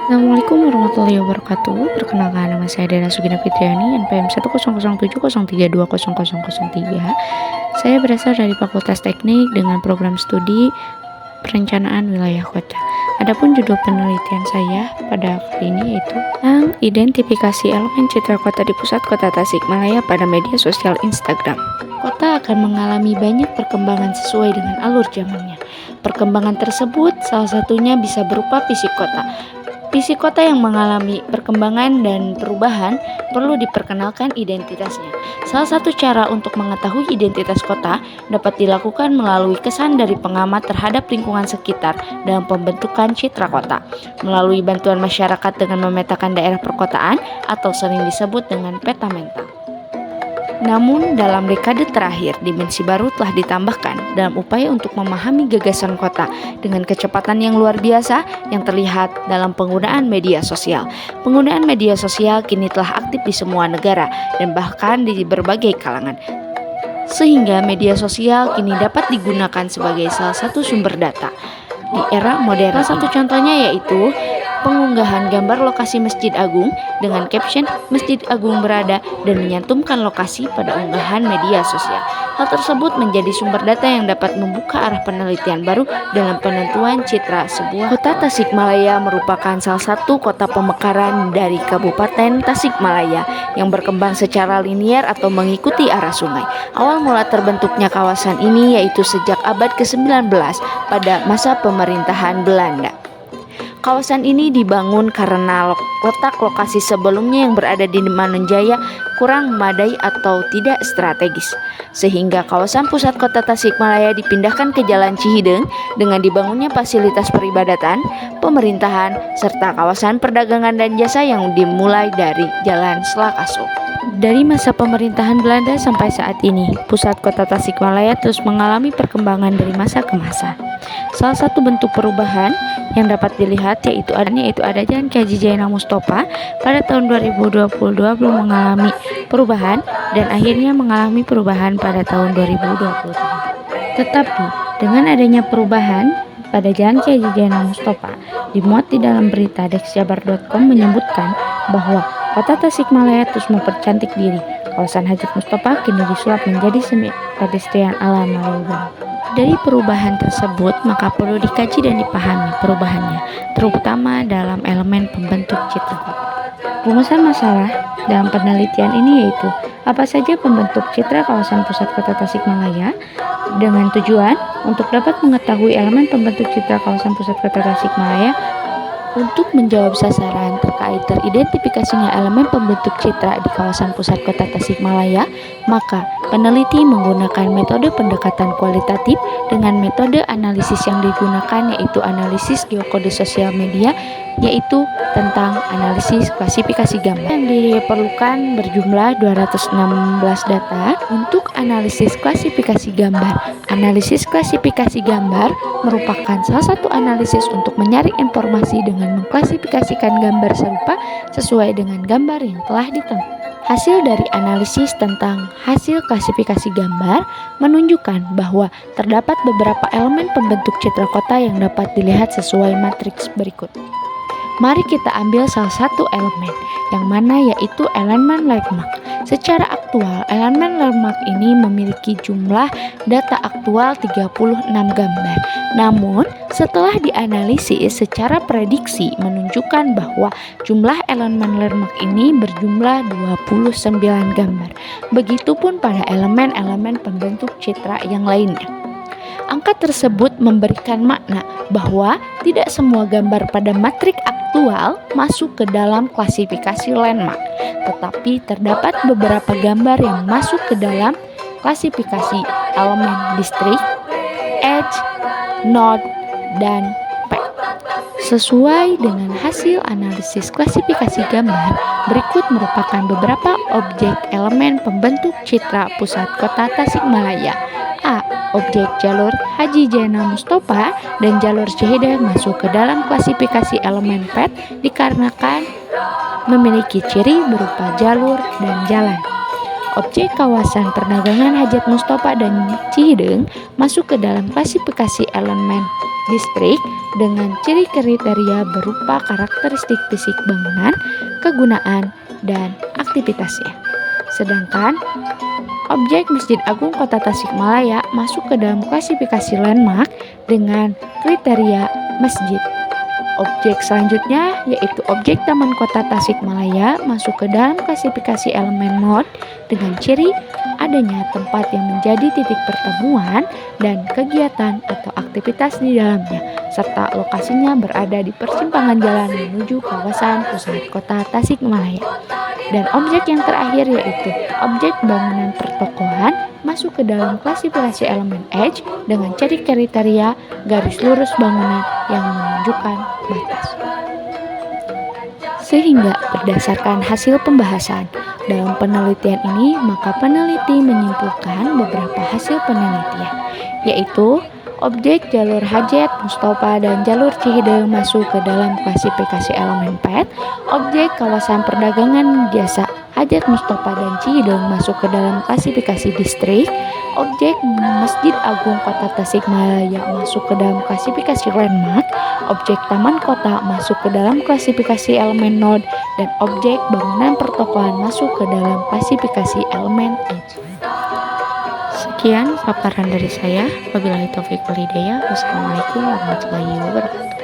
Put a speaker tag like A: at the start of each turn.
A: Assalamualaikum warahmatullahi wabarakatuh. Perkenalkan, nama saya Dera Sugina Fitriani, NPM 10070320003. Saya berasal dari Fakultas Teknik dengan program studi Perencanaan Wilayah Kota. Adapun judul penelitian saya pada kali ini yaitu tentang identifikasi elemen citra kota di pusat kota Tasikmalaya pada media sosial Instagram. Kota akan mengalami banyak perkembangan sesuai dengan alur zamannya. Perkembangan tersebut salah satunya bisa berupa fisik kota. Fisik kota yang mengalami perkembangan dan perubahan perlu diperkenalkan identitasnya. Salah satu cara untuk mengetahui identitas kota dapat dilakukan melalui kesan dari pengamat terhadap lingkungan sekitar dalam pembentukan citra kota, melalui bantuan masyarakat dengan memetakan daerah perkotaan atau sering disebut dengan peta mental. Namun, dalam dekade terakhir, dimensi baru telah ditambahkan dalam upaya untuk memahami gagasan kota dengan kecepatan yang luar biasa yang terlihat dalam penggunaan media sosial. Penggunaan media sosial kini telah aktif di semua negara dan bahkan di berbagai kalangan. Sehingga media sosial kini dapat digunakan sebagai salah satu sumber data di era modern. Salah satu contohnya yaitu pengunggahan gambar lokasi Masjid Agung dengan caption Masjid Agung berada dan menyantumkan lokasi pada unggahan media sosial. Hal tersebut menjadi sumber data yang dapat membuka arah penelitian baru dalam penentuan citra sebuah kota. Tasikmalaya merupakan salah satu kota pemekaran dari Kabupaten Tasikmalaya yang berkembang secara linier atau mengikuti arah sungai. Awal mula terbentuknya kawasan ini yaitu sejak abad ke-19 pada masa pemerintahan Belanda. Kawasan ini dibangun karena letak lokasi sebelumnya yang berada di Manunjaya kurang memadai atau tidak strategis, sehingga kawasan pusat kota Tasikmalaya dipindahkan ke Jalan Cihideng dengan dibangunnya fasilitas peribadatan, pemerintahan, serta kawasan perdagangan dan jasa yang dimulai dari Jalan Selakaso. Dari masa pemerintahan Belanda sampai saat ini, pusat kota Tasikmalaya terus mengalami perkembangan dari masa ke masa. Salah satu bentuk perubahan yang dapat dilihat yaitu ada Jalan Ki Haji Zainal Mustofa pada tahun 2022 belum mengalami perubahan dan akhirnya mengalami perubahan pada tahun 2023. Tetapi dengan adanya perubahan pada Jalan Ki Haji Zainal Mustofa, dimuat di dalam berita dexjabar.com menyebutkan bahwa kota Tasikmalaya terus mempercantik diri. Kawasan Haji Mustofa kini disulap menjadi semi pedestrian ala Malioboro. Dari perubahan tersebut, maka perlu dikaji dan dipahami perubahannya, terutama dalam elemen pembentuk citra kota. Rumusan masalah dalam penelitian ini yaitu apa saja pembentuk citra kawasan pusat kota Tasikmalaya dengan tujuan untuk dapat mengetahui elemen pembentuk citra kawasan pusat kota Tasikmalaya. Untuk menjawab sasaran terkait teridentifikasinya elemen pembentuk citra di kawasan pusat kota Tasikmalaya, maka peneliti menggunakan metode pendekatan kualitatif dengan metode analisis yang digunakan yaitu analisis geokode sosial media, yaitu tentang analisis klasifikasi gambar. Yang diperlukan berjumlah 216 data untuk analisis klasifikasi gambar. Analisis klasifikasi gambar merupakan salah satu analisis untuk menyaring informasi dengan mengklasifikasikan gambar serupa sesuai dengan gambar yang telah ditentukan. Hasil dari analisis tentang hasil klasifikasi gambar menunjukkan bahwa terdapat beberapa elemen pembentuk citra kota yang dapat dilihat sesuai matriks berikut. Mari kita ambil salah satu elemen, yang mana yaitu elemen landmark. Secara aktual, elemen landmark ini memiliki jumlah data aktual 36 gambar. Namun, setelah dianalisis secara prediksi menunjukkan bahwa jumlah elemen landmark ini berjumlah 29 gambar. Begitupun pada elemen-elemen pembentuk citra yang lainnya. Angka tersebut memberikan makna bahwa tidak semua gambar pada matrik aktual masuk ke dalam klasifikasi landmark, tetapi terdapat beberapa gambar yang masuk ke dalam klasifikasi elemen distrik, edge, node, dan path. Sesuai dengan hasil analisis klasifikasi gambar, berikut merupakan beberapa objek elemen pembentuk citra pusat kota Tasikmalaya. A. Objek jalur Haji Zainal Mustofa dan jalur Cihideng masuk ke dalam klasifikasi elemen path dikarenakan memiliki ciri berupa jalur dan jalan. Objek kawasan perdagangan Hajat Mustofa dan Cihideng masuk ke dalam klasifikasi elemen distrik dengan ciri kriteria berupa karakteristik fisik bangunan, kegunaan, dan aktivitasnya. Sedangkan objek Masjid Agung Kota Tasikmalaya masuk ke dalam klasifikasi landmark dengan kriteria masjid. Objek selanjutnya yaitu objek Taman Kota Tasikmalaya masuk ke dalam klasifikasi elemen node dengan ciri adanya tempat yang menjadi titik pertemuan dan kegiatan atau aktivitas di dalamnya, serta lokasinya berada di persimpangan jalan menuju kawasan pusat kota Tasikmalaya. Dan objek yang terakhir yaitu objek bangunan pertokohan masuk ke dalam klasifikasi elemen edge dengan ciri kriteria garis lurus bangunan yang menunjukkan batas. Sehingga berdasarkan hasil pembahasan dalam penelitian ini, maka peneliti menyimpulkan beberapa hasil penelitian, yaitu objek jalur Hajat Mustofa dan jalur Cihideng masuk ke dalam klasifikasi elemen PET, objek kawasan perdagangan jasa Hajat Mustofa dan Cihideng masuk ke dalam klasifikasi distrik, objek Masjid Agung Kota Tasikmalaya masuk ke dalam klasifikasi landmark, objek Taman Kota masuk ke dalam klasifikasi elemen node, dan objek bangunan pertokohan masuk ke dalam klasifikasi elemen edge. Sekian paparan dari saya. Wabillahi taufiq wal hidayah. Wassalamualaikum warahmatullahi wabarakatuh.